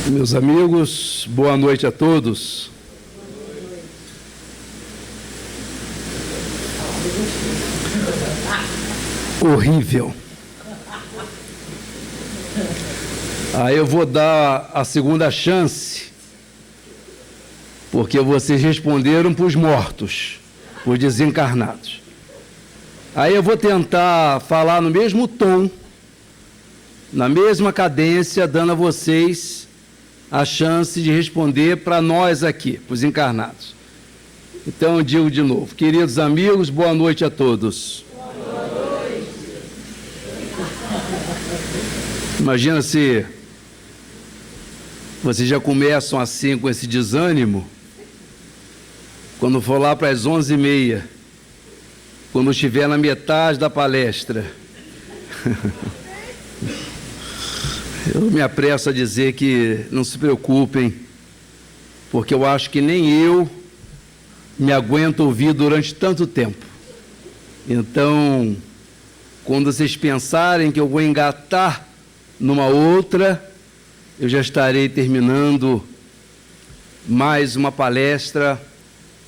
Meus amigos, boa noite a todos. Horrível. Aí eu vou dar a segunda chance, porque vocês responderam para os mortos, para os desencarnados. Aí eu vou tentar falar no mesmo tom, na mesma cadência, dando a vocês a chance de responder para nós aqui, para os encarnados. Então eu digo de novo, queridos amigos, boa noite a todos. Boa noite. Imagina se vocês já começam assim com esse desânimo, quando for lá para as 11h30, quando estiver na metade da palestra. Eu me apresso a dizer que não se preocupem, porque eu acho que nem eu me aguento ouvir durante tanto tempo. Então, quando vocês pensarem que eu vou engatar numa outra, eu já estarei terminando mais uma palestra,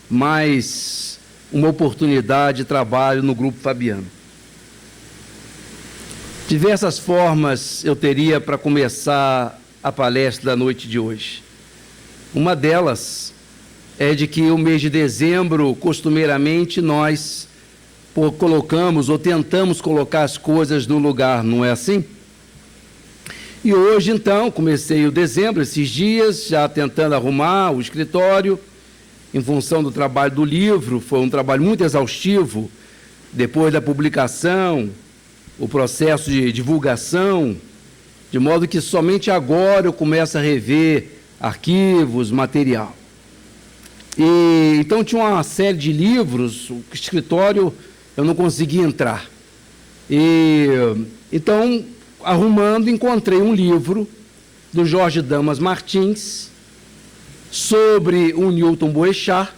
mais uma oportunidade de trabalho no Grupo Fabiano. Diversas formas eu teria para começar a palestra da noite de hoje. Uma delas é de que o mês de dezembro, costumeiramente, nós colocamos ou tentamos colocar as coisas no lugar, não é assim? E hoje, então, comecei o dezembro, esses dias, já tentando arrumar o escritório, em função do trabalho do livro. Foi um trabalho muito exaustivo, depois da publicação, o processo de divulgação, de modo que somente agora eu começo a rever arquivos, material. E então tinha uma série de livros, o escritório eu não conseguia entrar. Então, arrumando, encontrei um livro do Jorge Damas Martins sobre o Newton Boechat,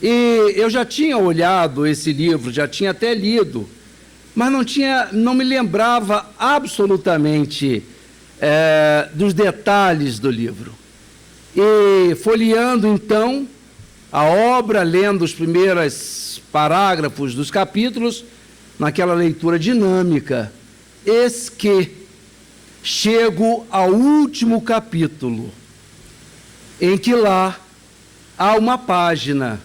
e eu já tinha olhado esse livro, já tinha até lido, mas não me lembrava absolutamente dos detalhes do livro. E folheando, então, a obra, lendo os primeiros parágrafos dos capítulos, naquela leitura dinâmica, eis que chego ao último capítulo, em que lá há uma página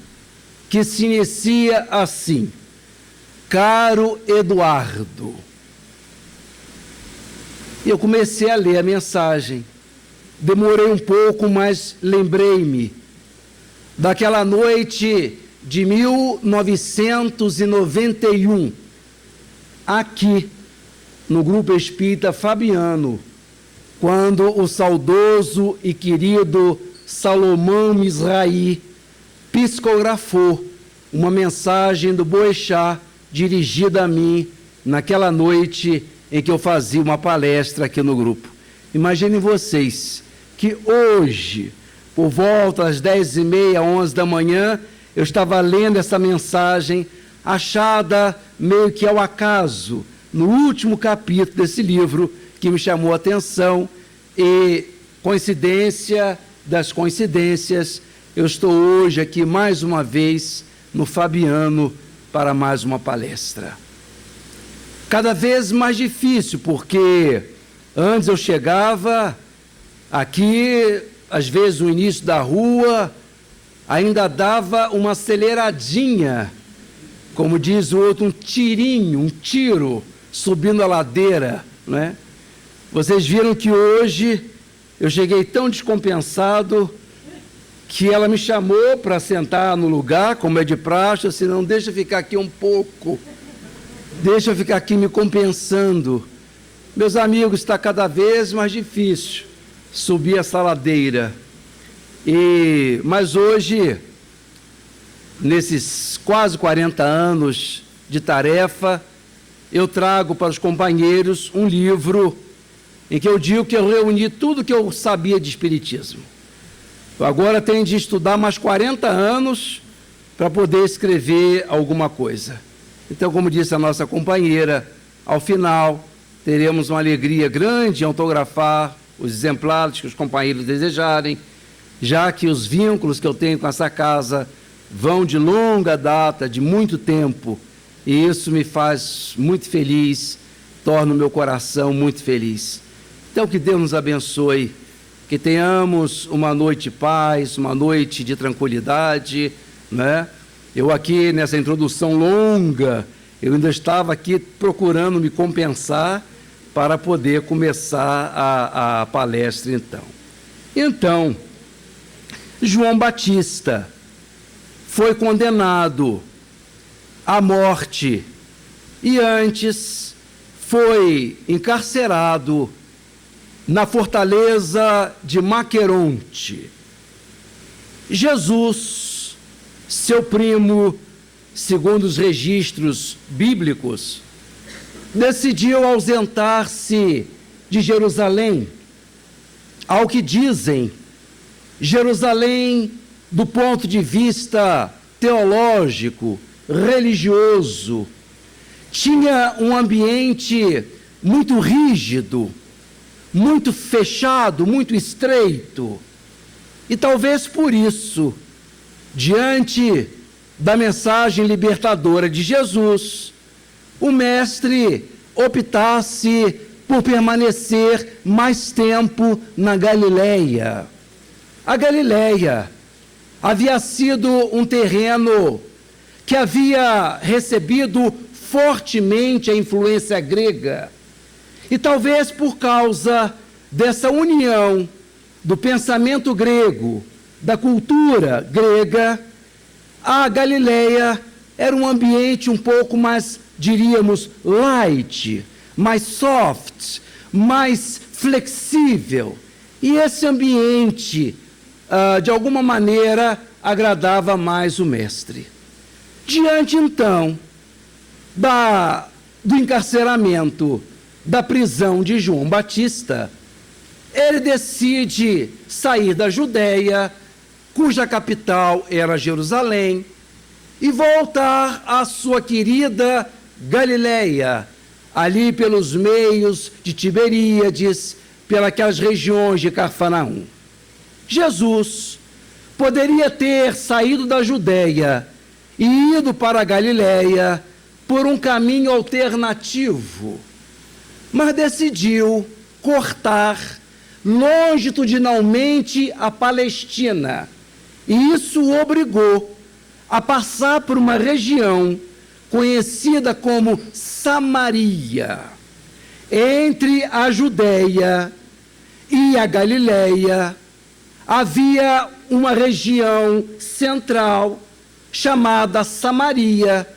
que se inicia assim: Caro Eduardo. Eu comecei a ler a mensagem. Demorei um pouco, mas lembrei-me daquela noite de 1991, aqui no Grupo Espírita Fabiano, quando o saudoso e querido Salomão Misraí psicografou uma mensagem do Boechat dirigida a mim naquela noite em que eu fazia uma palestra aqui no grupo. Imaginem vocês que hoje, por volta das 10h30, 11 da manhã, eu estava lendo essa mensagem, achada meio que ao acaso, no último capítulo desse livro, que me chamou a atenção, e, coincidência das coincidências, eu estou hoje aqui mais uma vez no Fabiano para mais uma palestra. Cada vez mais difícil, porque antes eu chegava aqui, às vezes no início da rua, ainda dava uma aceleradinha, como diz o outro, um tirinho, um tiro, subindo a ladeira, não é? Vocês viram que hoje eu cheguei tão descompensado que ela me chamou para sentar no lugar, como é de praxe, assim, não, deixa eu ficar aqui um pouco, deixa eu ficar aqui me compensando. Meus amigos, está cada vez mais difícil subir essa ladeira. Mas hoje, nesses quase 40 anos de tarefa, eu trago para os companheiros um livro em que eu digo que eu reuni tudo que eu sabia de espiritismo. Eu agora tenho de estudar mais 40 anos para poder escrever alguma coisa. Então, como disse a nossa companheira, ao final teremos uma alegria grande em autografar os exemplares que os companheiros desejarem, já que os vínculos que eu tenho com essa casa vão de longa data, de muito tempo, e isso me faz muito feliz, torna o meu coração muito feliz. Então, que Deus nos abençoe, que tenhamos uma noite de paz, uma noite de tranquilidade, né? Eu aqui, nessa introdução longa, eu ainda estava aqui procurando me compensar para poder começar a palestra, então. Então, João Batista foi condenado à morte e antes foi encarcerado na fortaleza de Maqueronte. Jesus, seu primo, segundo os registros bíblicos, decidiu ausentar-se de Jerusalém. Ao que dizem, Jerusalém, do ponto de vista teológico, religioso, tinha um ambiente muito rígido, muito fechado, muito estreito. E talvez por isso, diante da mensagem libertadora de Jesus, o mestre optasse por permanecer mais tempo na Galileia. A Galileia havia sido um terreno que havia recebido fortemente a influência grega. E talvez por causa dessa união do pensamento grego, da cultura grega, a Galileia era um ambiente um pouco mais, diríamos, light, mais soft, mais flexível. E esse ambiente, de alguma maneira, agradava mais o mestre. Diante, então, do encarceramento, da prisão de João Batista, ele decide sair da Judéia, cuja capital era Jerusalém, e voltar à sua querida Galileia, ali pelos meios de Tiberíades, pelas regiões de Cafarnaum. Jesus poderia ter saído da Judéia e ido para a Galileia por um caminho alternativo, mas decidiu cortar longitudinalmente a Palestina, e isso o obrigou a passar por uma região conhecida como Samaria. Entre a Judéia e a Galileia havia uma região central chamada Samaria,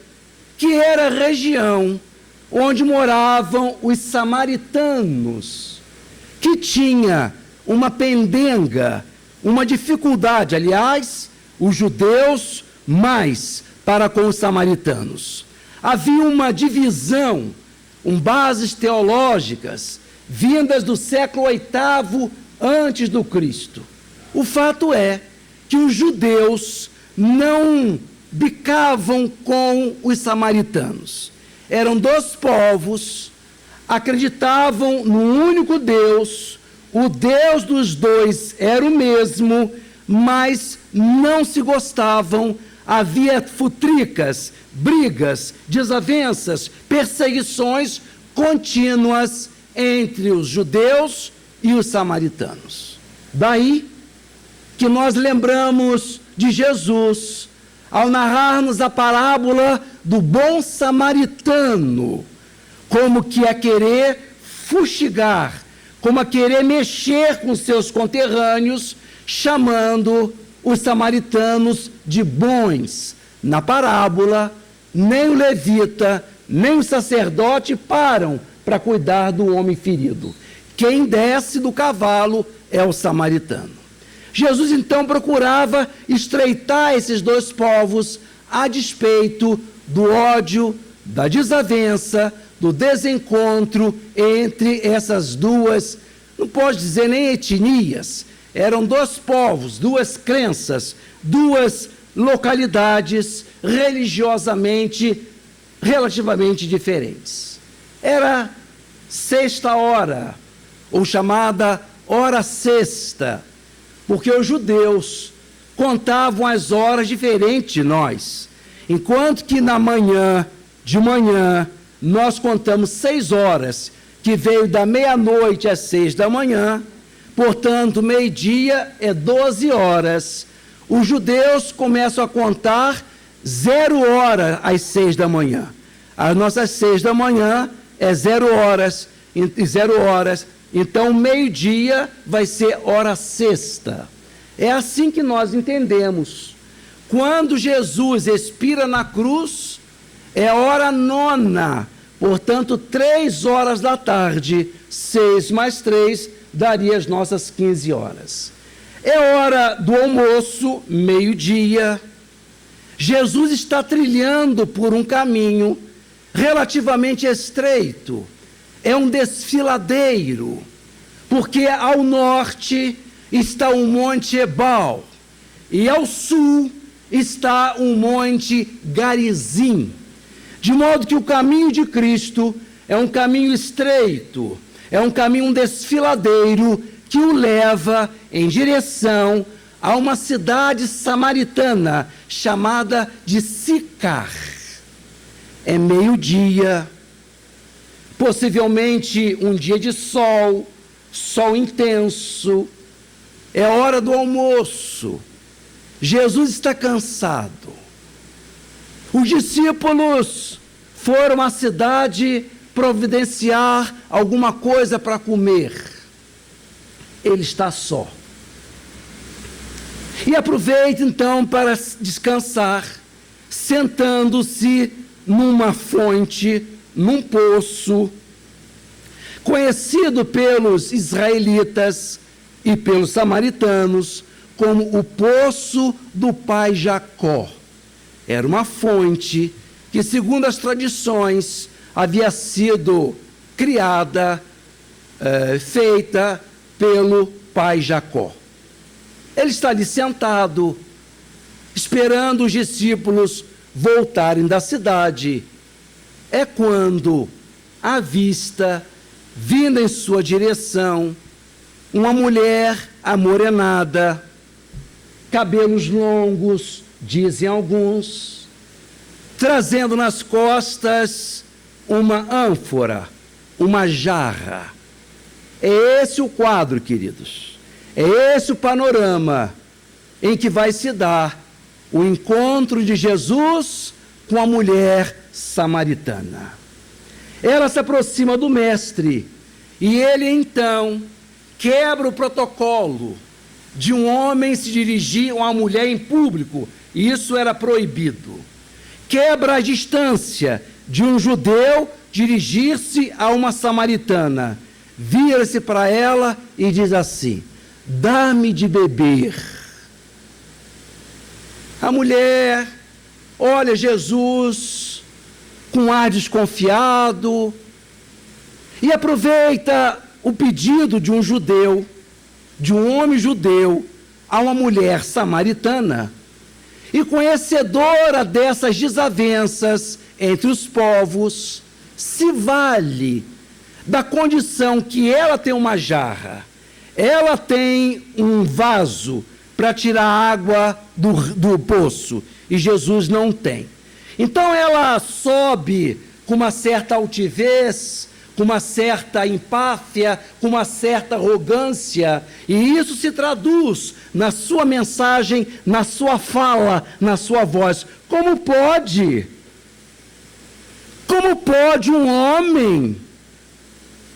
que era a região onde moravam os samaritanos, que tinha uma pendenga, uma dificuldade, aliás, os judeus mais para com os samaritanos. Havia uma divisão, bases teológicas, vindas do século VIII antes do Cristo. O fato é que os judeus não bicavam com os samaritanos. Eram dois povos, acreditavam no único Deus, o Deus dos dois era o mesmo, mas não se gostavam, havia futricas, brigas, desavenças, perseguições contínuas entre os judeus e os samaritanos. Daí que nós lembramos de Jesus ao narrar-nos a parábola do bom samaritano, como que a querer fustigar, como a querer mexer com seus conterrâneos, chamando os samaritanos de bons. Na parábola, nem o levita, nem o sacerdote param para cuidar do homem ferido. Quem desce do cavalo é o samaritano. Jesus, então, procurava estreitar esses dois povos a despeito do ódio, da desavença, do desencontro entre essas duas, não pode dizer nem etnias, eram dois povos, duas crenças, duas localidades religiosamente relativamente diferentes. Era sexta hora, ou chamada hora sexta, porque os judeus contavam as horas diferentes de nós. Enquanto que de manhã, nós contamos 6 horas, que veio da meia-noite às 6 da manhã, portanto, meio-dia é 12 horas. Os judeus começam a contar 0 hora às 6 da manhã. As nossas 6 da manhã é 0 horas, então meio-dia vai ser hora sexta. É assim que nós entendemos. Quando Jesus expira na cruz, é hora nona, portanto 3 horas da tarde, 6 mais 3, daria as nossas 15 horas. É hora do almoço, meio-dia. Jesus está trilhando por um caminho relativamente estreito. É um desfiladeiro, porque ao norte está o Monte Ebal e ao sul está o Monte Garizim. De modo que o caminho de Cristo é um caminho estreito, é um caminho, um desfiladeiro que o leva em direção a uma cidade samaritana chamada de Sicar. É meio-dia, possivelmente um dia de sol intenso, é hora do almoço. Jesus está cansado. Os discípulos foram à cidade providenciar alguma coisa para comer. Ele está só. E aproveita então para descansar, sentando-se numa fonte, num poço, conhecido pelos israelitas e pelos samaritanos como o poço do pai Jacó. Era uma fonte que, segundo as tradições, havia sido criada, feita pelo pai Jacó. Ele está ali sentado, esperando os discípulos voltarem da cidade. É quando avista, vindo em sua direção, uma mulher amorenada, cabelos longos, dizem alguns, trazendo nas costas uma ânfora, uma jarra. É esse o quadro, queridos. É esse o panorama em que vai se dar o encontro de Jesus com a mulher samaritana. Ela se aproxima do mestre e ele então quebra o protocolo de um homem se dirigir a uma mulher em público. Isso era proibido. Quebra a distância de um judeu dirigir-se a uma samaritana. Vira-se para ela e diz assim: dá-me de beber. A mulher olha Jesus com ar desconfiado e aproveita o pedido de um judeu, de um homem judeu, a uma mulher samaritana. E conhecedora dessas desavenças entre os povos, se vale da condição que ela tem uma jarra, ela tem um vaso para tirar água do poço, e Jesus não tem. Então ela sobe com uma certa altivez, com uma certa empáfia, com uma certa arrogância, e isso se traduz na sua mensagem, na sua fala, na sua voz. Como pode? Como pode um homem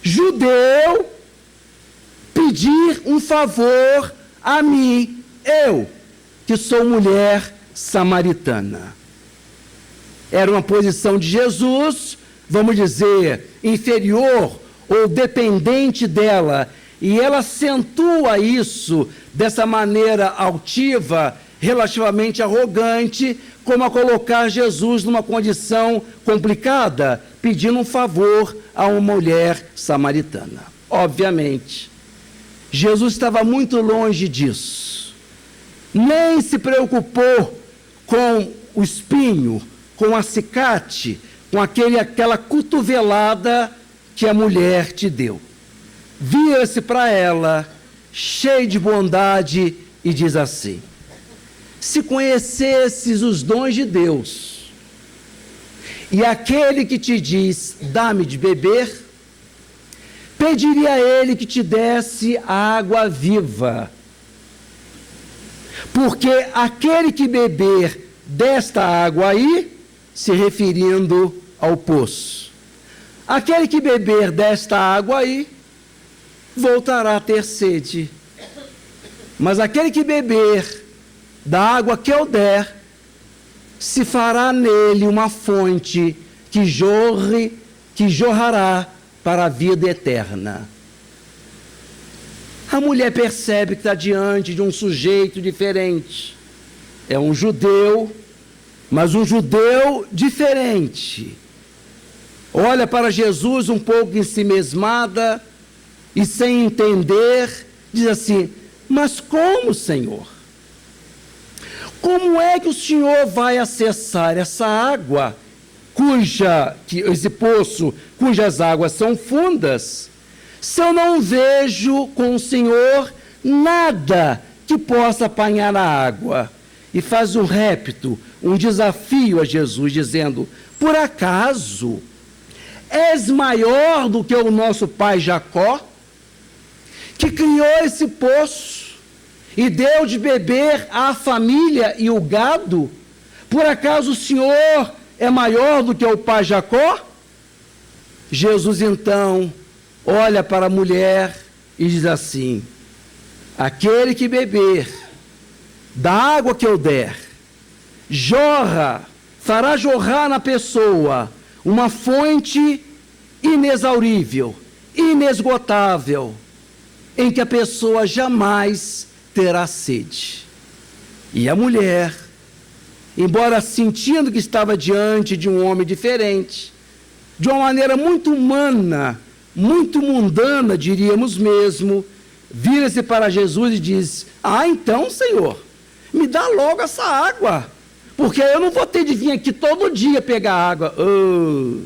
judeu pedir um favor a mim, eu, que sou mulher samaritana? Era uma posição de Jesus, vamos dizer, inferior ou dependente dela, e ela acentua isso dessa maneira altiva, relativamente arrogante, como a colocar Jesus numa condição complicada, pedindo um favor a uma mulher samaritana. Obviamente, Jesus estava muito longe disso. Nem se preocupou com o espinho, com o acicate, com aquela cotovelada que a mulher te deu. Vira-se para ela cheio de bondade, e diz assim: se conhecesses os dons de Deus, e aquele que te diz, dá-me de beber, pediria a ele que te desse água viva. Porque aquele que beber desta água aí, se referindo ao poço, aquele que beber desta água aí, voltará a ter sede. Mas aquele que beber da água que eu der, se fará nele uma fonte que jorrará para a vida eterna. A mulher percebe que está diante de um sujeito diferente. É um judeu, mas um judeu diferente. Olha para Jesus um pouco ensimesmada e sem entender, diz assim: mas como, Senhor? Como é que o Senhor vai acessar essa água, esse poço, cujas águas são fundas, se eu não vejo com o Senhor nada que possa apanhar a água? E faz um repto, um desafio a Jesus, dizendo: por acaso és maior do que o nosso pai Jacó, que criou esse poço e deu de beber à família e o gado? Por acaso o Senhor é maior do que o pai Jacó? Jesus então olha para a mulher e diz assim: aquele que beber da água que eu der, fará jorrar na pessoa uma fonte inexaurível, inesgotável, em que a pessoa jamais terá sede. E a mulher, embora sentindo que estava diante de um homem diferente, de uma maneira muito humana, muito mundana, diríamos mesmo, vira-se para Jesus e diz: ah, então, Senhor, me dá logo essa água, porque eu não vou ter de vir aqui todo dia pegar água. Oh.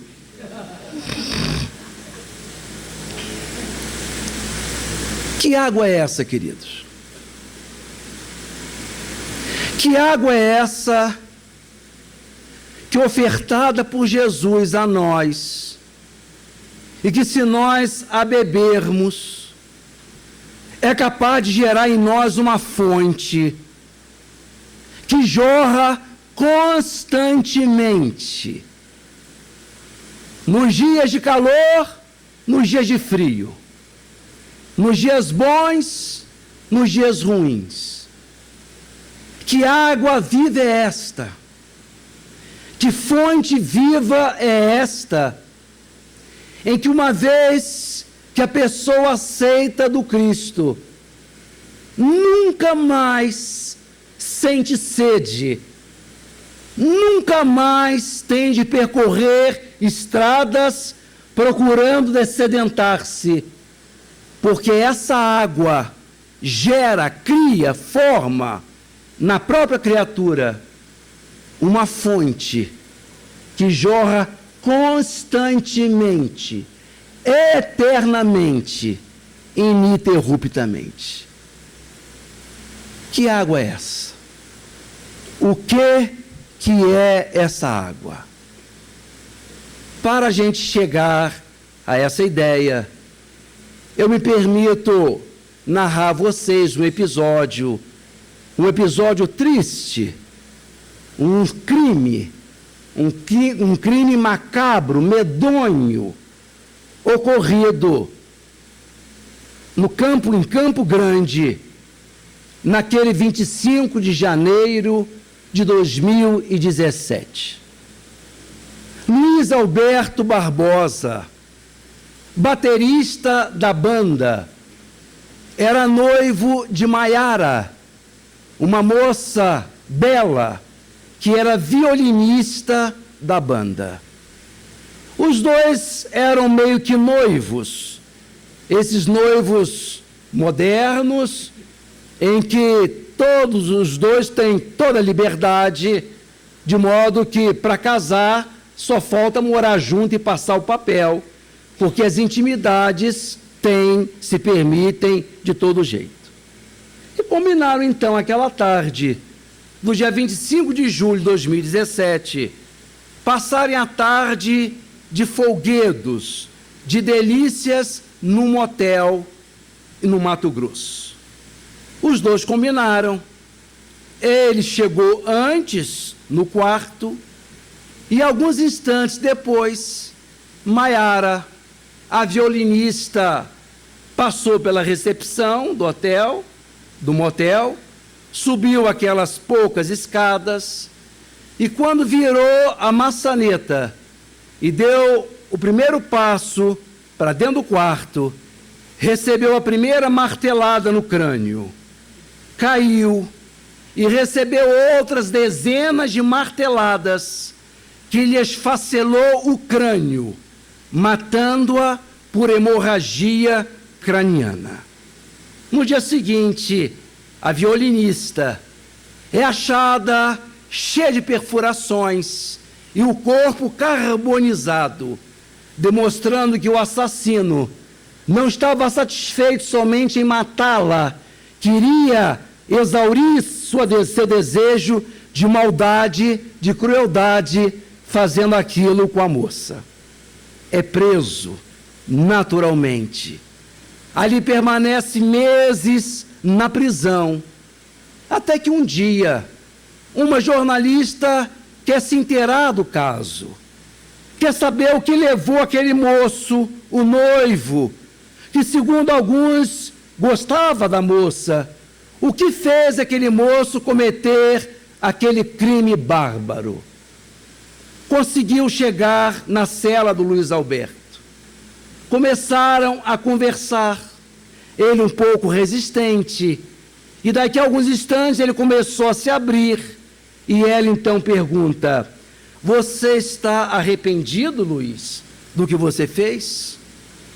Que água é essa, queridos? Que água é essa que é ofertada por Jesus a nós, e que, se nós a bebermos, é capaz de gerar em nós uma fonte que jorra constantemente, nos dias de calor, nos dias de frio, nos dias bons, nos dias ruins. Que água viva é esta? Que fonte viva é esta? Em que, uma vez que a pessoa aceita do Cristo, nunca mais sente sede, nunca mais tem de percorrer estradas procurando dessedentar-se, porque essa água cria, forma na própria criatura uma fonte que jorra constantemente, eternamente, ininterruptamente. Que água é essa? O que é essa água? Para a gente chegar a essa ideia, eu me permito narrar a vocês um episódio triste, um crime macabro, medonho, ocorrido em Campo Grande, naquele 25 de janeiro de 2017. Luiz Alberto Barbosa, baterista da banda, era noivo de Maiara, uma moça bela, que era violinista da banda. Os dois eram meio que noivos, esses noivos modernos, em que todos os dois têm toda a liberdade, de modo que, para casar, só falta morar junto e passar o papel, porque as intimidades se permitem de todo jeito. combinaram então aquela tarde, do dia 25 de julho de 2017, passarem a tarde de folguedos, de delícias num motel no Mato Grosso. Os dois combinaram. Ele chegou antes no quarto e alguns instantes depois, Maiara, a violinista, passou pela recepção do hotel, do motel, subiu aquelas poucas escadas e quando virou a maçaneta e deu o primeiro passo para dentro do quarto, recebeu a primeira martelada no crânio, caiu e recebeu outras dezenas de marteladas que lhe esfacelou o crânio, matando-a por hemorragia craniana. No dia seguinte, a violinista é achada cheia de perfurações e o corpo carbonizado, demonstrando que o assassino não estava satisfeito somente em matá-la, queria exaurir seu desejo de maldade, de crueldade, fazendo aquilo com a moça. É preso, naturalmente. Ali permanece meses na prisão, até que um dia, uma jornalista quer se inteirar do caso, quer saber o que levou aquele moço, o noivo, que segundo alguns gostava da moça, o que fez aquele moço cometer aquele crime bárbaro. Conseguiu chegar na cela do Luiz Alberto. Começaram a conversar, ele um pouco resistente, e daqui a alguns instantes ele começou a se abrir, e ela então pergunta: você está arrependido, Luiz, do que você fez?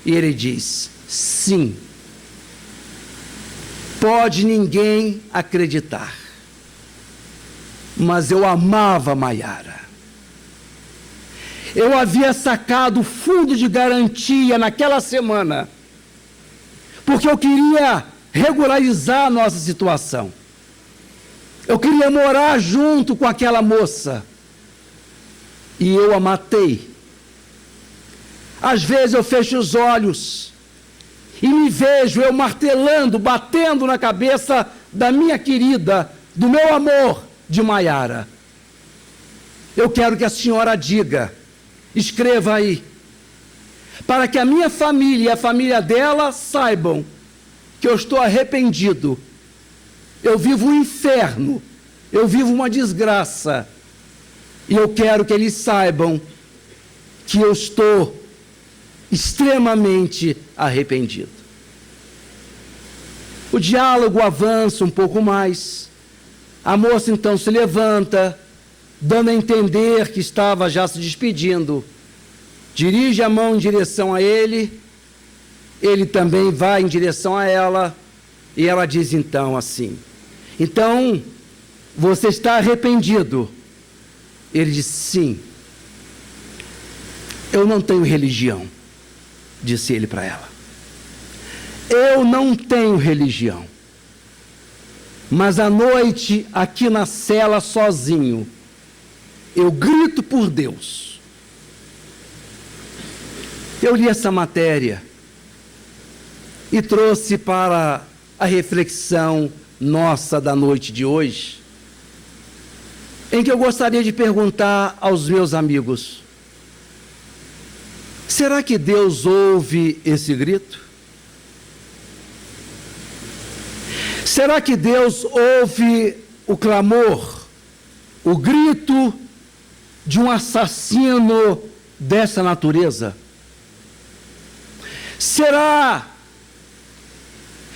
E ele diz: sim. Pode ninguém acreditar, mas eu amava Maiara. Eu havia sacado o fundo de garantia naquela semana, porque eu queria regularizar a nossa situação. Eu queria morar junto com aquela moça. E eu a matei. Às vezes eu fecho os olhos e me vejo eu martelando, batendo na cabeça da minha querida, do meu amor, de Maiara. Eu quero que a senhora diga, escreva aí, para que a minha família e a família dela saibam que eu estou arrependido. Eu vivo um inferno, eu vivo uma desgraça, e eu quero que eles saibam que eu estou extremamente arrependido. O diálogo avança um pouco mais, a moça então se levanta, dando a entender que estava já se despedindo, dirige a mão em direção a ele, ele também vai em direção a ela, e ela diz então assim: então, você está arrependido? Ele diz: sim. Eu não tenho religião, disse ele para ela. Eu não tenho religião, mas à noite, aqui na cela sozinho, eu grito por Deus. Eu li essa matéria e trouxe para a reflexão nossa da noite de hoje, em que eu gostaria de perguntar aos meus amigos: será que Deus ouve esse grito? Será que Deus ouve o clamor, o grito de um assassino dessa natureza? Será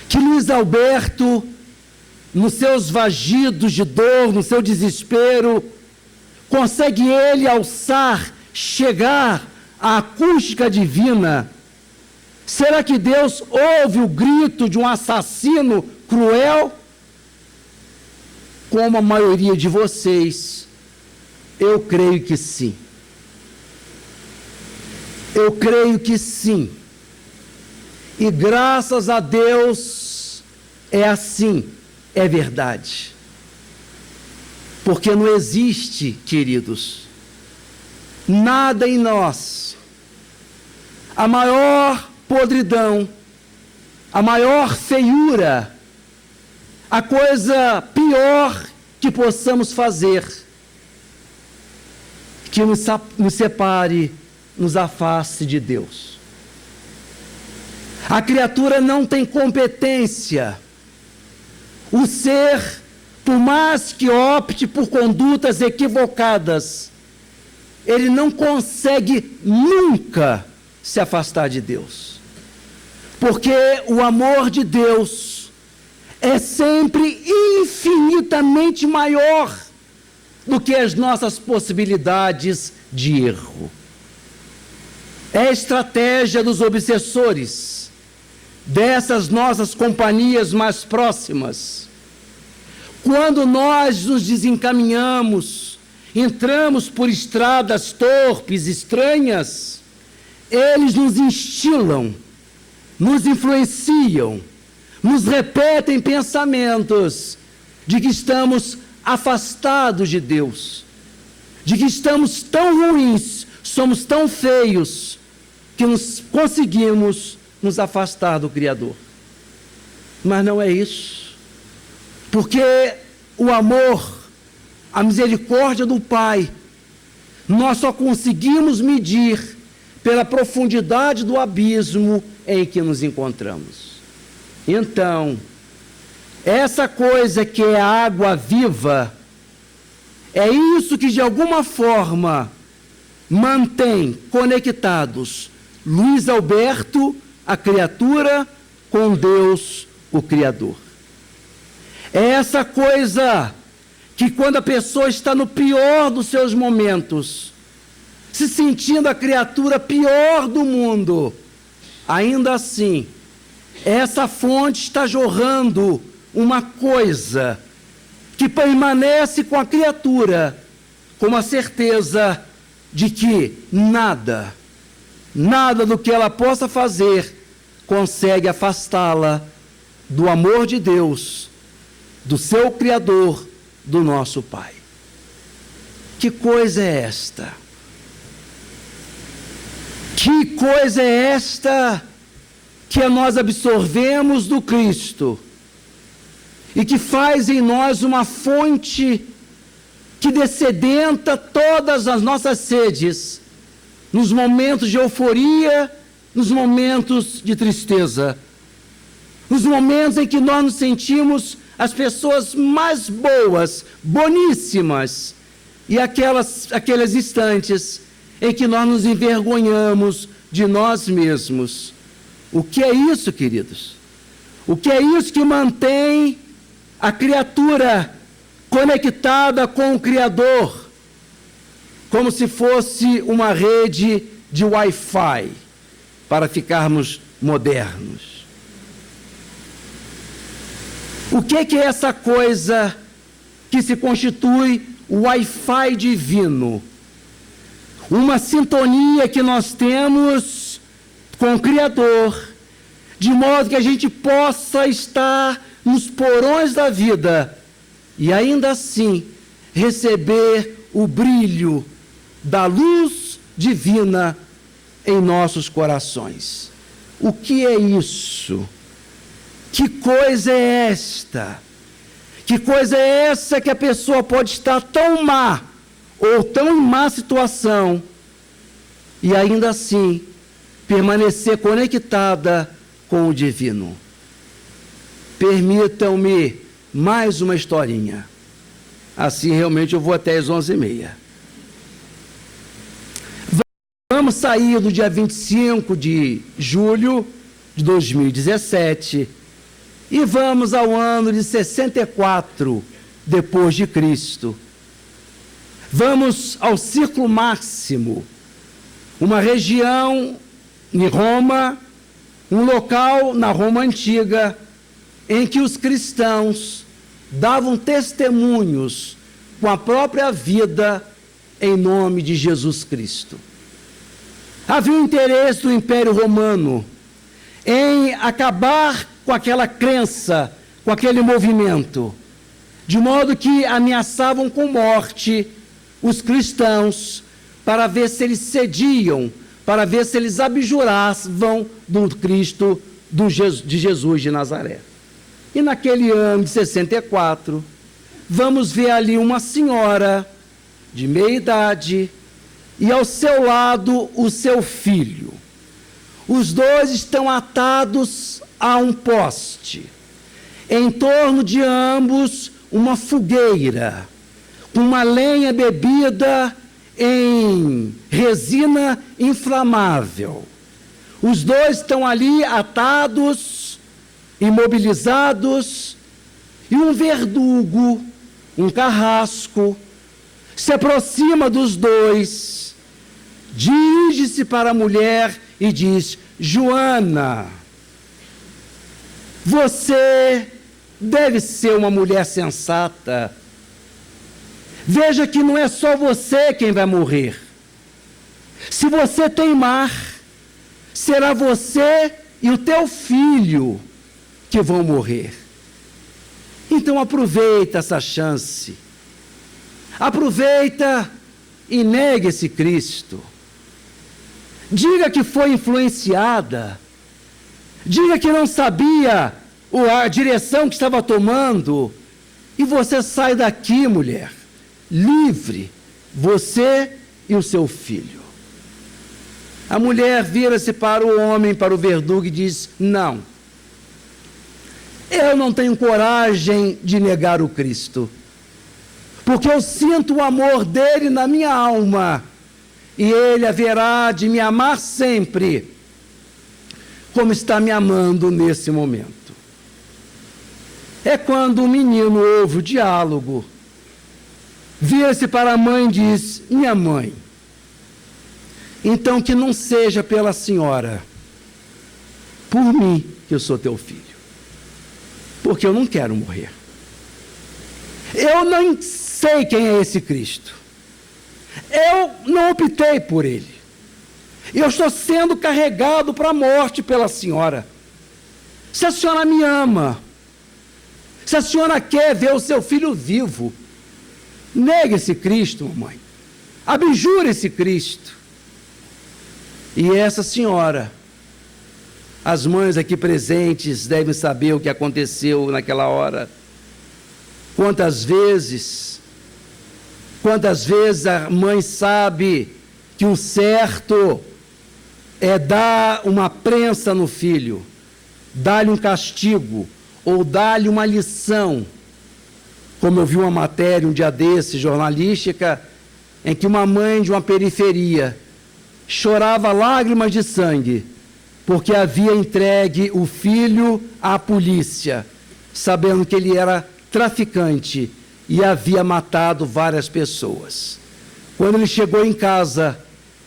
que Luiz Alberto, nos seus vagidos de dor, no seu desespero, consegue ele alçar, chegar à acústica divina? Será que Deus ouve o grito de um assassino cruel? Como a maioria de vocês, eu creio que sim. Eu creio que sim. E graças a Deus é assim, é verdade. Porque não existe, queridos, nada em nós, a maior podridão, a maior feiura, a coisa pior que possamos fazer, que nos separe, nos afaste de Deus. A criatura não tem competência. O ser, por mais que opte por condutas equivocadas, ele não consegue nunca se afastar de Deus. Porque o amor de Deus é sempre infinitamente maior do que as nossas possibilidades de erro. É a estratégia dos obsessores, dessas nossas companhias mais próximas. Quando nós nos desencaminhamos, entramos por estradas torpes, estranhas, eles nos instilam, nos influenciam, nos repetem pensamentos de que estamos afastados de Deus, de que estamos tão ruins, somos tão feios, que conseguimos nos afastar do Criador. Mas não é isso, porque o amor, a misericórdia do Pai, nós só conseguimos medir pela profundidade do abismo em que nos encontramos. Então, essa coisa que é a água viva, é isso que de alguma forma mantém conectados Luiz Alberto, a criatura, com Deus, o Criador. É essa coisa que quando a pessoa está no pior dos seus momentos, se sentindo a criatura pior do mundo, ainda assim, essa fonte está jorrando uma coisa que permanece com a criatura, com a certeza de que nada do que ela possa fazer consegue afastá-la do amor de Deus, do seu Criador, do nosso Pai. Que coisa é esta? Que coisa é esta que nós absorvemos do Cristo e que faz em nós uma fonte que dessedenta todas as nossas sedes, nos momentos de euforia, nos momentos de tristeza, nos momentos em que nós nos sentimos as pessoas mais boas, boníssimas, e aqueles instantes em que nós nos envergonhamos de nós mesmos. O que é isso, queridos? O que é isso que mantém a criatura conectada com o Criador, como se fosse uma rede de Wi-Fi, para ficarmos modernos? O que é essa coisa que se constitui o Wi-Fi divino? Uma sintonia que nós temos com o Criador, de modo que a gente possa estar nos porões da vida e ainda assim receber o brilho da luz divina em nossos corações. O que é isso? Que coisa é esta? Que coisa é essa que a pessoa pode estar tão má ou tão em má situação e ainda assim permanecer conectada com o divino? Permitam-me mais uma historinha. Assim realmente eu vou até as 11h30. Vamos sair do dia 25 de julho de 2017 e vamos ao ano de 64 depois de Cristo. Vamos ao Círculo Máximo, uma região em Roma, um local na Roma antiga, em que os cristãos davam testemunhos com a própria vida em nome de Jesus Cristo. Havia um interesse do Império Romano em acabar com aquela crença, com aquele movimento, de modo que ameaçavam com morte os cristãos, para ver se eles cediam, para ver se eles abjuravam do Cristo de Jesus de Nazaré. E naquele ano de 64, vamos ver ali uma senhora de meia idade e ao seu lado o seu filho. Os dois estão atados a um poste. Em torno de ambos, uma fogueira, com uma lenha bebida em resina inflamável. Os dois estão ali atados, imobilizados, e um verdugo, um carrasco, se aproxima dos dois, dirige-se para a mulher e diz: Joana, você deve ser uma mulher sensata. Veja que não é só você quem vai morrer. Se você teimar, será você e o teu filho que vão morrer. Então aproveita essa chance. Aproveita e negue esse Cristo. Diga que foi influenciada. Diga que não sabia a direção que estava tomando. E você sai daqui, mulher, livre, você e o seu filho. A mulher vira-se para o homem, para o verdugo e diz: não, eu não tenho coragem de negar o Cristo, porque eu sinto o amor dele na minha alma, e ele haverá de me amar sempre, como está me amando nesse momento. É quando o menino ouve o diálogo, vira-se para a mãe e diz: minha mãe, então que não seja pela senhora, por mim, que eu sou teu filho, porque eu não quero morrer. Eu não sei quem é esse Cristo, eu não optei por ele, eu estou sendo carregado para a morte pela senhora. Se a senhora me ama, se a senhora quer ver o seu filho vivo, negue esse Cristo, mamãe, abjure esse Cristo. E essa senhora, as mães aqui presentes devem saber o que aconteceu naquela hora. Quantas vezes a mãe sabe que o certo é dar uma prensa no filho, dar-lhe um castigo, ou dar-lhe uma lição. Como eu vi uma matéria um dia desse, jornalística, em que uma mãe de uma periferia chorava lágrimas de sangue, porque havia entregue o filho à polícia, sabendo que ele era traficante e havia matado várias pessoas. Quando ele chegou em casa,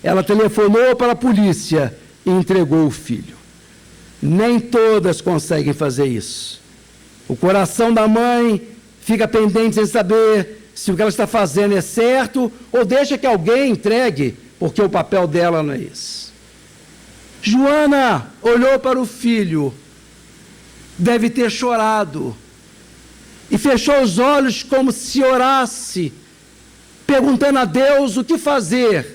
ela telefonou para a polícia e entregou o filho. Nem todas conseguem fazer isso. O coração da mãe fica pendente sem saber se o que ela está fazendo é certo ou deixa que alguém entregue, porque o papel dela não é esse. Joana olhou para o filho, deve ter chorado, e fechou os olhos como se orasse, perguntando a Deus o que fazer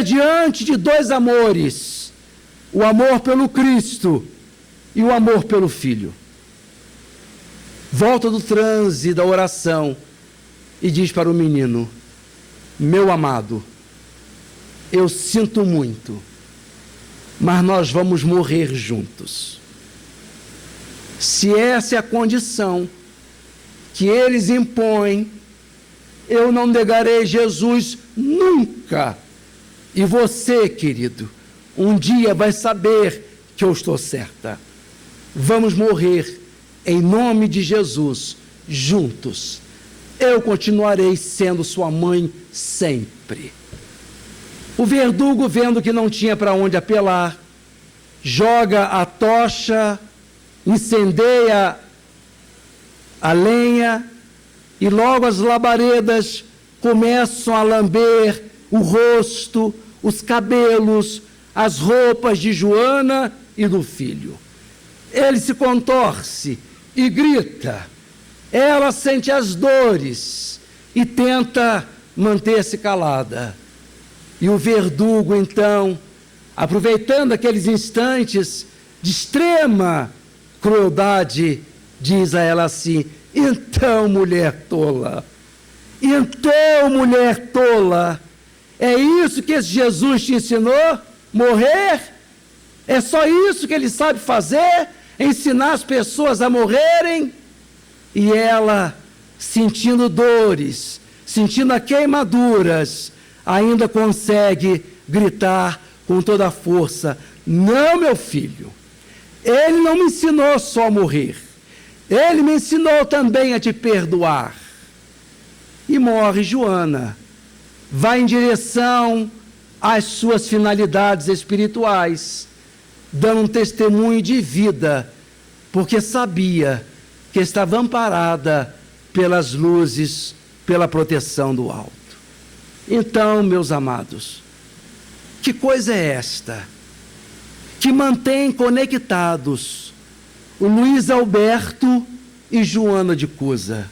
diante de dois amores, o amor pelo Cristo e o amor pelo Filho. Volta do transe da oração e diz para o menino: meu amado, eu sinto muito, mas nós vamos morrer juntos. Se essa é a condição que eles impõem, eu não negarei Jesus nunca. E você, querido, um dia vai saber que eu estou certa. Vamos morrer em nome de Jesus, juntos. Eu continuarei sendo sua mãe sempre. O verdugo, vendo que não tinha para onde apelar, joga a tocha, incendeia a lenha, e logo as labaredas começam a lamber o rosto, os cabelos, as roupas de Joana e do filho. Ele se contorce e grita. Ela sente as dores e tenta manter-se calada. E o verdugo, então, aproveitando aqueles instantes de extrema crueldade, diz a ela assim: então, mulher tola, é isso que esse Jesus te ensinou? Morrer? É só isso que ele sabe fazer? Ensinar as pessoas a morrerem? E ela, sentindo dores, sentindo queimaduras, ainda consegue gritar com toda a força: não, meu filho, ele não me ensinou só a morrer, ele me ensinou também a te perdoar. E morre Joana, vai em direção às suas finalidades espirituais, dando um testemunho de vida, porque sabia que estava amparada pelas luzes, pela proteção do alto. Então, meus amados, que coisa é esta que mantém conectados o Luiz Alberto e Joana de Cusa?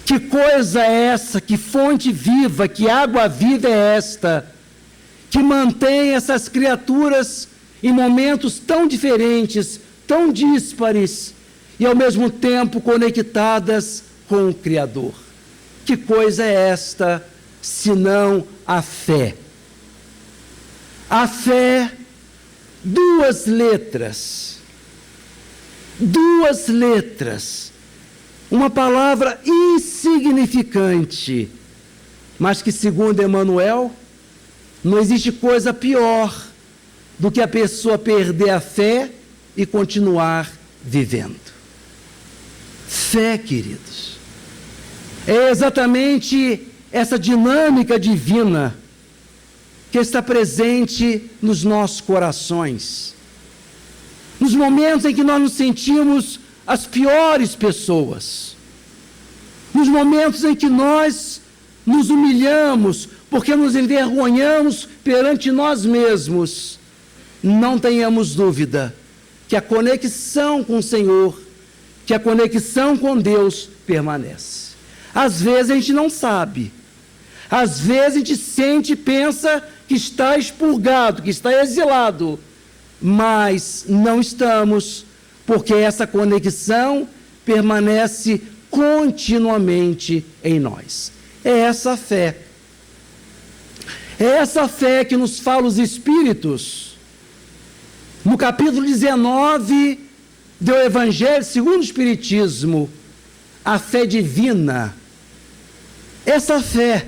Que coisa é essa, que fonte viva, que água viva é esta, que mantém essas criaturas em momentos tão diferentes, tão díspares, e ao mesmo tempo conectadas com o Criador? Que coisa é esta, senão a fé? A fé, duas letras, uma palavra insignificante, mas que, segundo Emmanuel, não existe coisa pior do que a pessoa perder a fé e continuar vivendo. Fé, queridos, é exatamente essa dinâmica divina que está presente nos nossos corações. Nos momentos em que nós nos sentimos as piores pessoas, nos momentos em que nós nos humilhamos, porque nos envergonhamos perante nós mesmos, não tenhamos dúvida que a conexão com o Senhor, que a conexão com Deus permanece. Às vezes a gente não sabe, às vezes a gente sente e pensa que está expurgado, que está exilado, mas não estamos, porque essa conexão permanece continuamente em nós. É essa fé que nos fala os Espíritos, no capítulo 19 do Evangelho segundo o Espiritismo, a fé divina. Essa fé,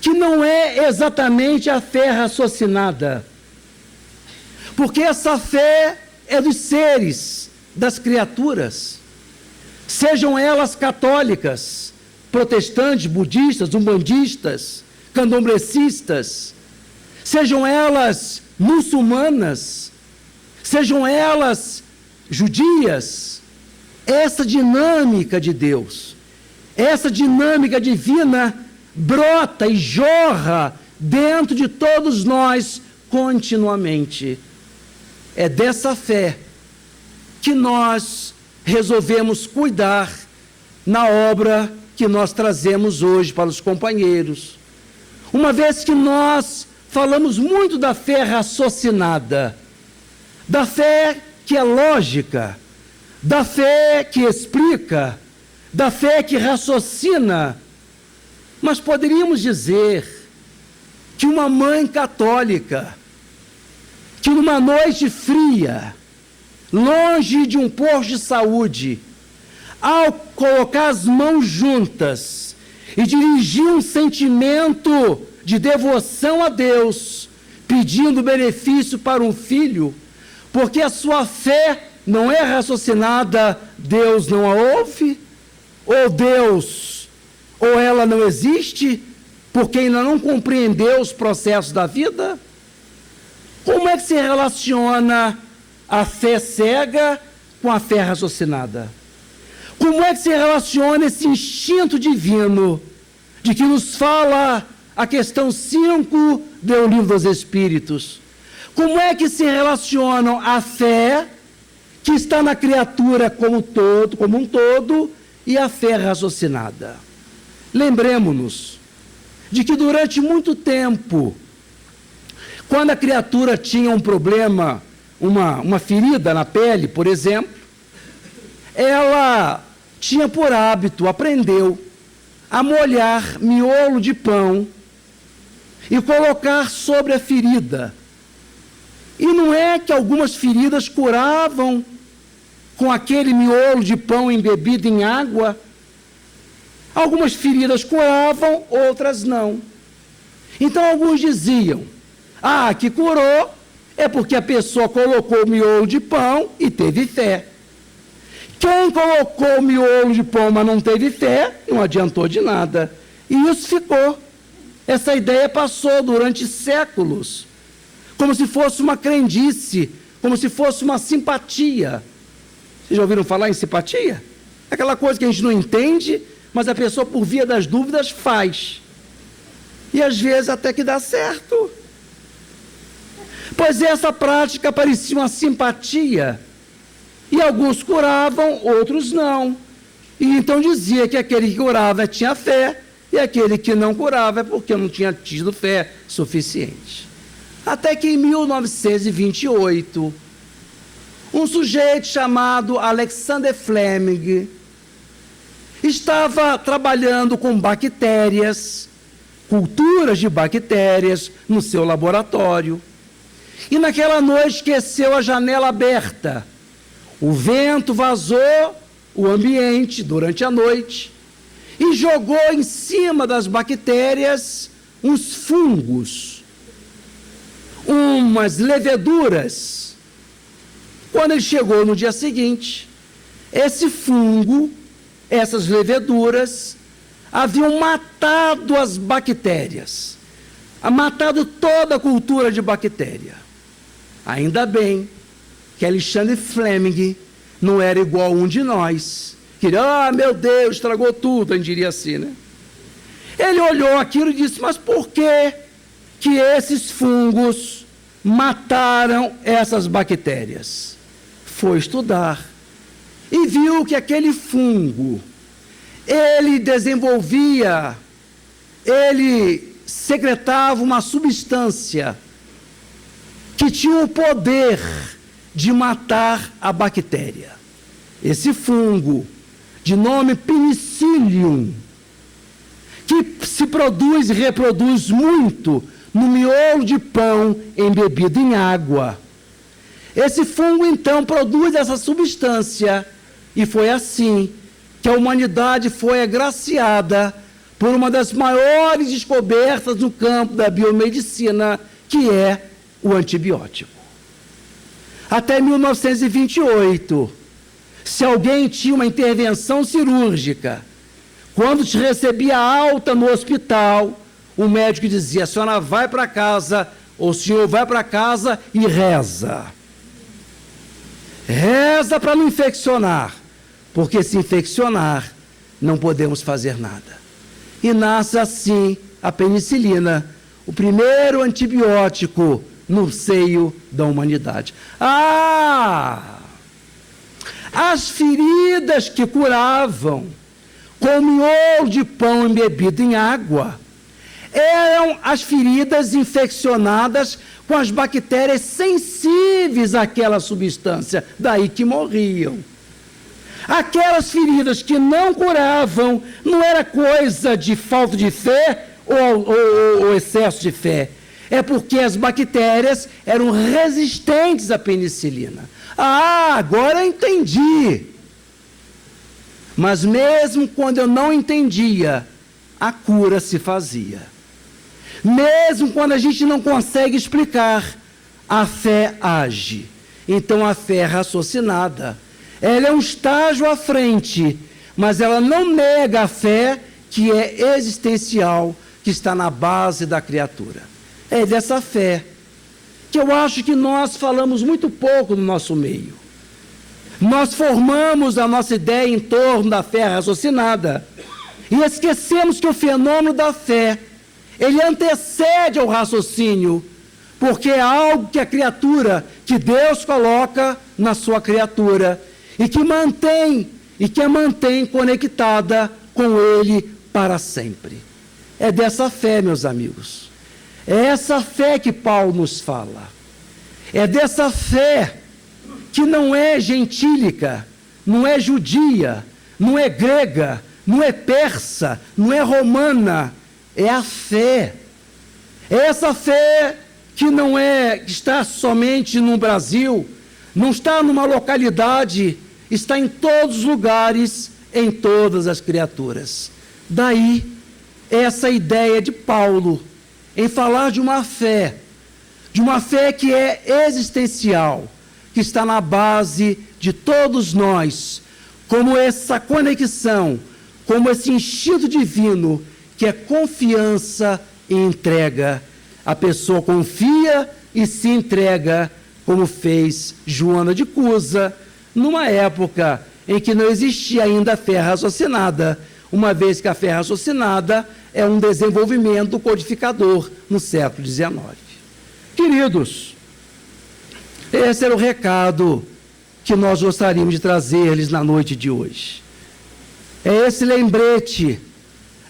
que não é exatamente a fé raciocinada, porque essa fé é dos seres, das criaturas, sejam elas católicas, protestantes, budistas, umbandistas, candomblecistas, sejam elas muçulmanas, sejam elas judias. Essa dinâmica de Deus, essa dinâmica divina brota e jorra dentro de todos nós continuamente. É dessa fé que nós resolvemos cuidar na obra que nós trazemos hoje para os companheiros. Uma vez que nós falamos muito da fé raciocinada, da fé que é lógica, da fé que explica, da fé que raciocina, mas poderíamos dizer que uma mãe católica, que numa noite fria, longe de um posto de saúde, ao colocar as mãos juntas e dirigir um sentimento de devoção a Deus, pedindo benefício para um filho, porque a sua fé não é raciocinada, Deus não a ouve, ou ela não existe, porque ainda não compreendeu os processos da vida? Como é que se relaciona a fé cega com a fé raciocinada? Como é que se relaciona esse instinto divino de que nos fala a questão 5 do Livro dos Espíritos? Como é que se relacionam a fé que está na criatura como um todo, e a fé raciocinada. Lembremos-nos de que durante muito tempo, quando a criatura tinha um problema, uma ferida na pele, por exemplo, ela tinha por hábito, aprendeu a molhar miolo de pão e colocar sobre a ferida. E não é que algumas feridas curavam com aquele miolo de pão embebido em água? Algumas feridas curavam, outras não. Então alguns diziam, que curou é porque a pessoa colocou o miolo de pão e teve fé. Quem colocou o miolo de pão, mas não teve fé, não adiantou de nada. E isso ficou. Essa ideia passou durante séculos, como se fosse uma crendice, como se fosse uma simpatia. Vocês já ouviram falar em simpatia? Aquela coisa que a gente não entende, mas a pessoa, por via das dúvidas, faz. E às vezes até que dá certo. Pois essa prática parecia uma simpatia. E alguns curavam, outros não. E então dizia que aquele que curava tinha fé, e aquele que não curava é porque não tinha tido fé suficiente. Até que em 1928, um sujeito chamado Alexander Fleming estava trabalhando com bactérias, culturas de bactérias, no seu laboratório. E naquela noite esqueceu a janela aberta. O vento vazou o ambiente durante a noite e jogou em cima das bactérias uns fungos, umas leveduras. Quando ele chegou no dia seguinte, esse fungo, essas leveduras, haviam matado as bactérias, matado toda a cultura de bactéria. Ainda bem que Alexander Fleming não era igual a um de nós, que, meu Deus, estragou tudo, a gente diria assim, né? Ele olhou aquilo e disse, mas por que esses fungos mataram essas bactérias? Foi estudar e viu que aquele fungo, ele secretava uma substância que tinha o poder de matar a bactéria. Esse fungo, de nome Penicillium, que se produz e reproduz muito no miolo de pão embebido em água. Esse fungo, então, produz essa substância, e foi assim que a humanidade foi agraciada por uma das maiores descobertas no campo da biomedicina, que é o antibiótico. Até 1928, se alguém tinha uma intervenção cirúrgica, quando te recebia alta no hospital, o médico dizia, a senhora vai para casa, ou o senhor vai para casa e reza. Reza para não infeccionar, porque se infeccionar, não podemos fazer nada. E nasce assim a penicilina, o primeiro antibiótico no seio da humanidade. As feridas que curavam com miolo de pão embebido em água eram as feridas infeccionadas com as bactérias sensíveis àquela substância, daí que morriam. Aquelas feridas que não curavam não era coisa de falta de fé ou excesso de fé. É porque as bactérias eram resistentes à penicilina. Agora eu entendi. Mas mesmo quando eu não entendia, a cura se fazia. Mesmo quando a gente não consegue explicar, a fé age. Então a fé é raciocinada. Ela é um estágio à frente, mas ela não nega a fé que é existencial, que está na base da criatura. É dessa fé que eu acho que nós falamos muito pouco no nosso meio. Nós formamos a nossa ideia em torno da fé raciocinada e esquecemos que o fenômeno da fé, ele antecede ao raciocínio, porque é algo que a criatura, que Deus coloca na sua criatura, e que a mantém conectada com Ele para sempre. É dessa fé, meus amigos. É essa fé que Paulo nos fala. É dessa fé que não é gentílica, não é judia, não é grega, não é persa, não é romana. É a fé. É essa fé que não que está somente no Brasil, não está numa localidade, está em todos os lugares, em todas as criaturas. Daí, essa ideia de Paulo em falar de uma fé que é existencial, que está na base de todos nós, como essa conexão, como esse instinto divino, que é confiança e entrega. A pessoa confia e se entrega, como fez Joana de Cusa, numa época em que não existia ainda a fé raciocinada, uma vez que a fé raciocinada é um desenvolvimento codificador no século XIX. Queridos, esse era o recado que nós gostaríamos de trazer-lhes na noite de hoje. É esse lembrete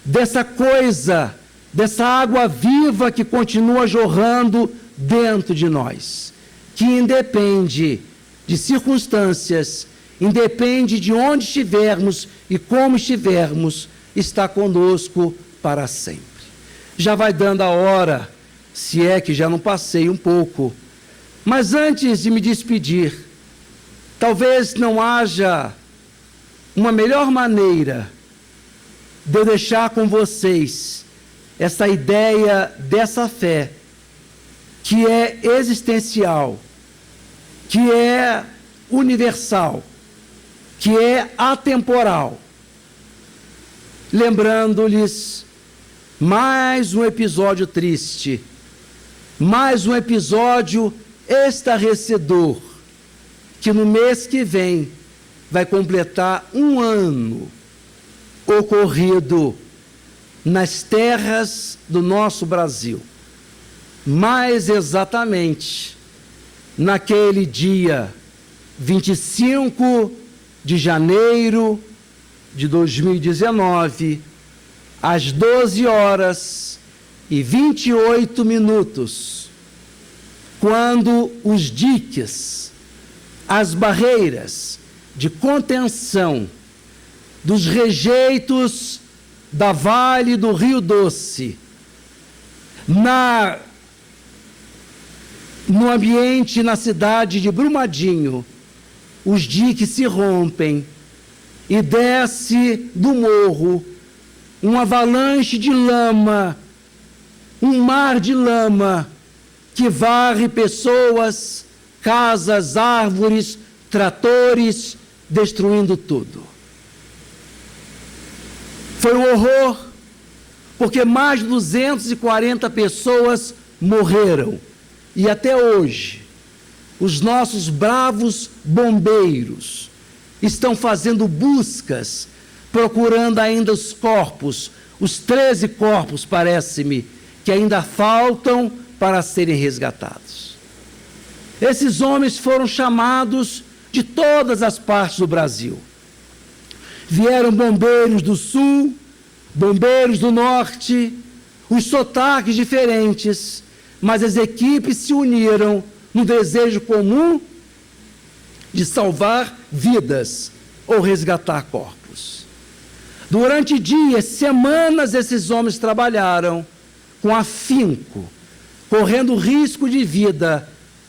dessa coisa, dessa água viva que continua jorrando dentro de nós, que independe de circunstâncias, independe de onde estivermos e como estivermos, está conosco para sempre. Já vai dando a hora, se é que já não passei um pouco, mas antes de me despedir, talvez não haja uma melhor maneira de eu deixar com vocês essa ideia dessa fé, que é existencial, que é universal, que é atemporal. Lembrando-lhes mais um episódio triste, mais um episódio estarrecedor, que no mês que vem vai completar um ano ocorrido nas terras do nosso Brasil. Mais exatamente, naquele dia 25 de janeiro de 2019, às 12 horas e 28 minutos, quando os diques, as barreiras de contenção dos rejeitos da Vale do Rio Doce, no ambiente, na cidade de Brumadinho, os diques se rompem e desce do morro uma avalanche de lama, um mar de lama que varre pessoas, casas, árvores, tratores, destruindo tudo. Foi um horror, porque mais de 240 pessoas morreram. E até hoje, os nossos bravos bombeiros estão fazendo buscas, procurando ainda os corpos, os 13 corpos, parece-me, que ainda faltam para serem resgatados. Esses homens foram chamados de todas as partes do Brasil. Vieram bombeiros do Sul, bombeiros do Norte, os sotaques diferentes, mas as equipes se uniram no desejo comum de salvar vidas ou resgatar corpos. Durante dias, semanas, esses homens trabalharam com afinco, correndo risco de vida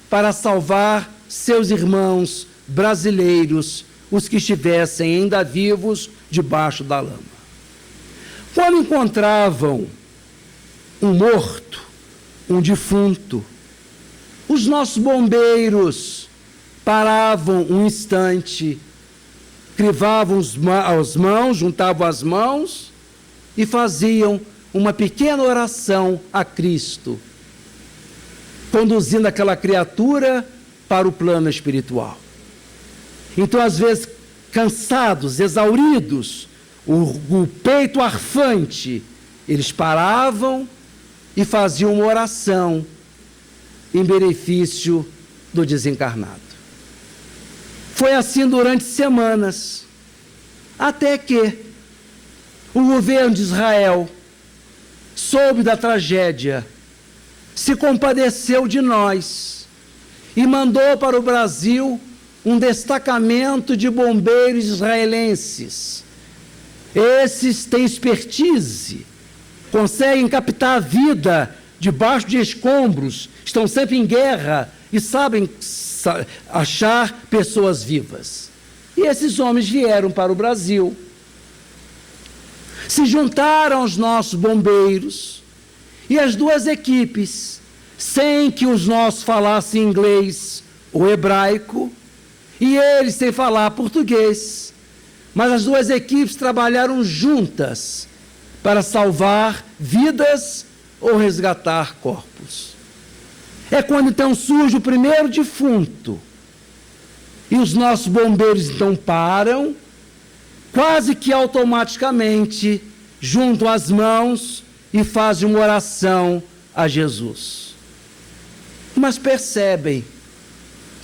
para salvar seus irmãos brasileiros, os que estivessem ainda vivos debaixo da lama. Quando encontravam um morto, um defunto, os nossos bombeiros paravam um instante, crivavam as mãos, juntavam as mãos e faziam uma pequena oração a Cristo, conduzindo aquela criatura para o plano espiritual. Então, às vezes, cansados, exauridos, o peito arfante, eles paravam e faziam uma oração em benefício do desencarnado. Foi assim durante semanas, até que o governo de Israel soube da tragédia, se compadeceu de nós e mandou para o Brasil um destacamento de bombeiros israelenses. Esses têm expertise, conseguem captar a vida debaixo de escombros, estão sempre em guerra e sabem achar pessoas vivas. E esses homens vieram para o Brasil, se juntaram aos nossos bombeiros e as duas equipes, sem que os nossos falassem inglês ou hebraico, e eles sem falar português, mas as duas equipes trabalharam juntas para salvar vidas ou resgatar corpos. É quando então surge o primeiro defunto, e os nossos bombeiros então param, quase que automaticamente, juntam as mãos e fazem uma oração a Jesus. Mas percebem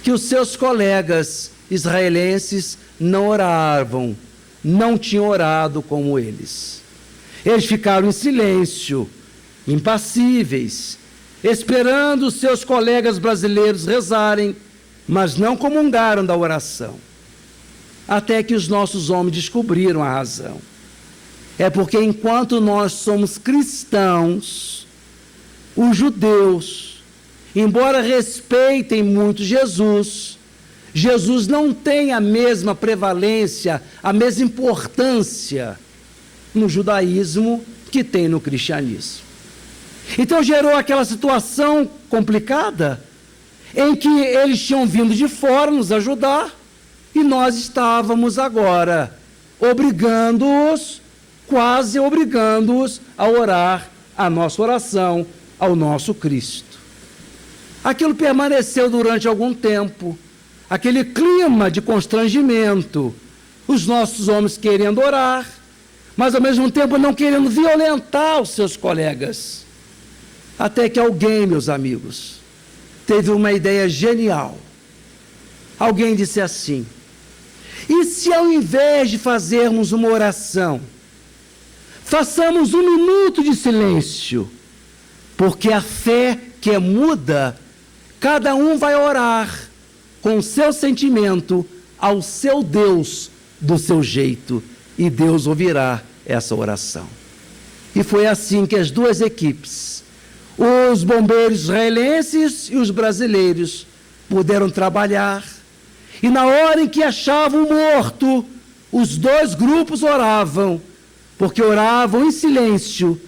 que os seus colegas israelenses não oravam, não tinham orado como eles. Eles ficaram em silêncio, impassíveis, esperando os seus colegas brasileiros rezarem, mas não comungaram da oração. Até que os nossos homens descobriram a razão. É porque enquanto nós somos cristãos, os judeus, embora respeitem muito Jesus, Jesus não tem a mesma prevalência, a mesma importância no judaísmo que tem no cristianismo. Então gerou aquela situação complicada, em que eles tinham vindo de fora nos ajudar, e nós estávamos agora obrigando-os, quase obrigando-os a orar a nossa oração ao nosso Cristo. Aquilo permaneceu durante algum tempo, aquele clima de constrangimento, os nossos homens querendo orar, mas ao mesmo tempo não querendo violentar os seus colegas. Até que alguém, meus amigos, teve uma ideia genial. Alguém disse assim: e se ao invés de fazermos uma oração, façamos 1 minuto de silêncio, porque a fé que é muda, cada um vai orar com o seu sentimento ao seu Deus, do seu jeito, e Deus ouvirá essa oração. E foi assim que as duas equipes, os bombeiros israelenses e os brasileiros, puderam trabalhar. E na hora em que achavam um morto, os dois grupos oravam, porque oravam em silêncio,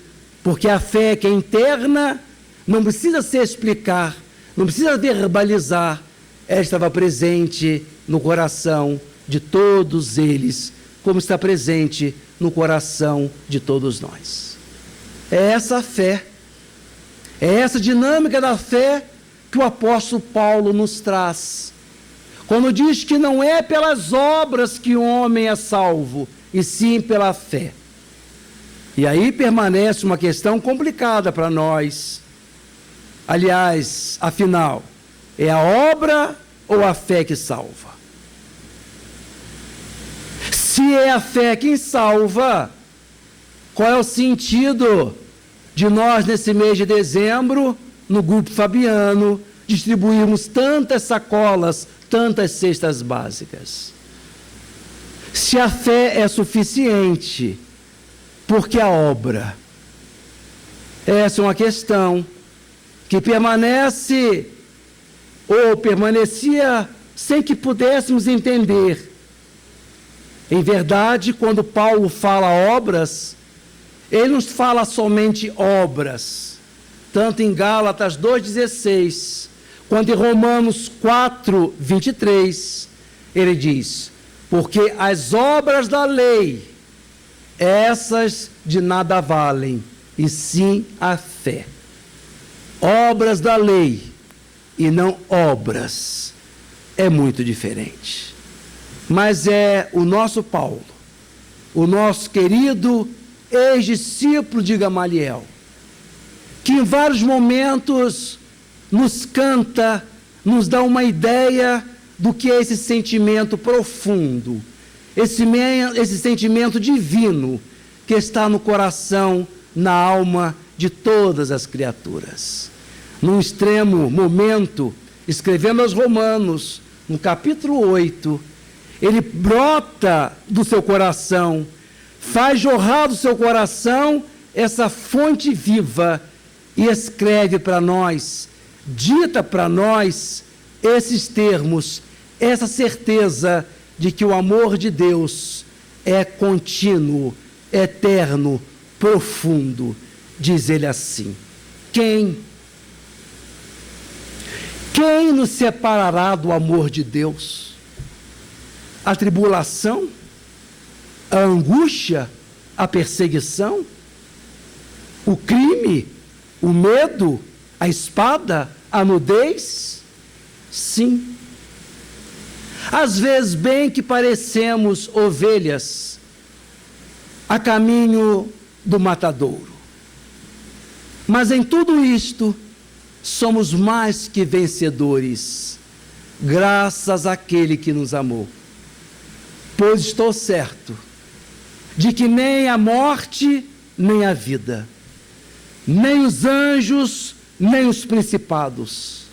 porque a fé que é interna não precisa se explicar, não precisa verbalizar, ela estava presente no coração de todos eles, como está presente no coração de todos nós. É essa fé, é essa dinâmica da fé que o apóstolo Paulo nos traz, quando diz que não é pelas obras que o homem é salvo, e sim pela fé. E aí permanece uma questão complicada para nós. Aliás, afinal, é a obra ou a fé que salva? Se é a fé quem salva, qual é o sentido de nós, nesse mês de dezembro, no Grupo Fabiano, distribuirmos tantas sacolas, tantas cestas básicas? Se a fé é suficiente, por que a obra? Essa é uma questão que permanece, ou permanecia, sem que pudéssemos entender. Em verdade, quando Paulo fala obras, ele não fala somente obras, tanto em Gálatas 2,16, quanto em Romanos 4,23, ele diz: porque as obras da lei, essas de nada valem, e sim a fé. Obras da lei e não obras, é muito diferente. Mas é o nosso Paulo, o nosso querido ex-discípulo de Gamaliel, que em vários momentos nos canta, nos dá uma ideia do que é esse sentimento profundo, esse sentimento divino que está no coração, na alma de todas as criaturas. Num extremo momento, escrevendo aos Romanos, no capítulo 8, ele brota do seu coração, faz jorrar do seu coração essa fonte viva e escreve para nós, dita para nós esses termos, essa certeza de que o amor de Deus é contínuo, eterno, profundo. Diz ele assim: quem nos separará do amor de Deus? A tribulação? A angústia? A perseguição? O crime? O medo? A espada? A nudez? Sim. Às vezes, bem que parecemos ovelhas a caminho do matadouro. Mas em tudo isto, somos mais que vencedores, graças àquele que nos amou. Pois estou certo de que nem a morte, nem a vida, nem os anjos, nem os principados,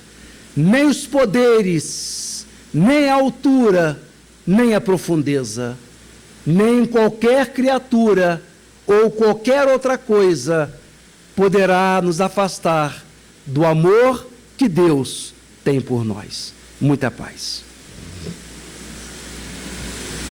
nem os poderes, nem a altura, nem a profundeza, nem qualquer criatura ou qualquer outra coisa poderá nos afastar do amor que Deus tem por nós. Muita paz.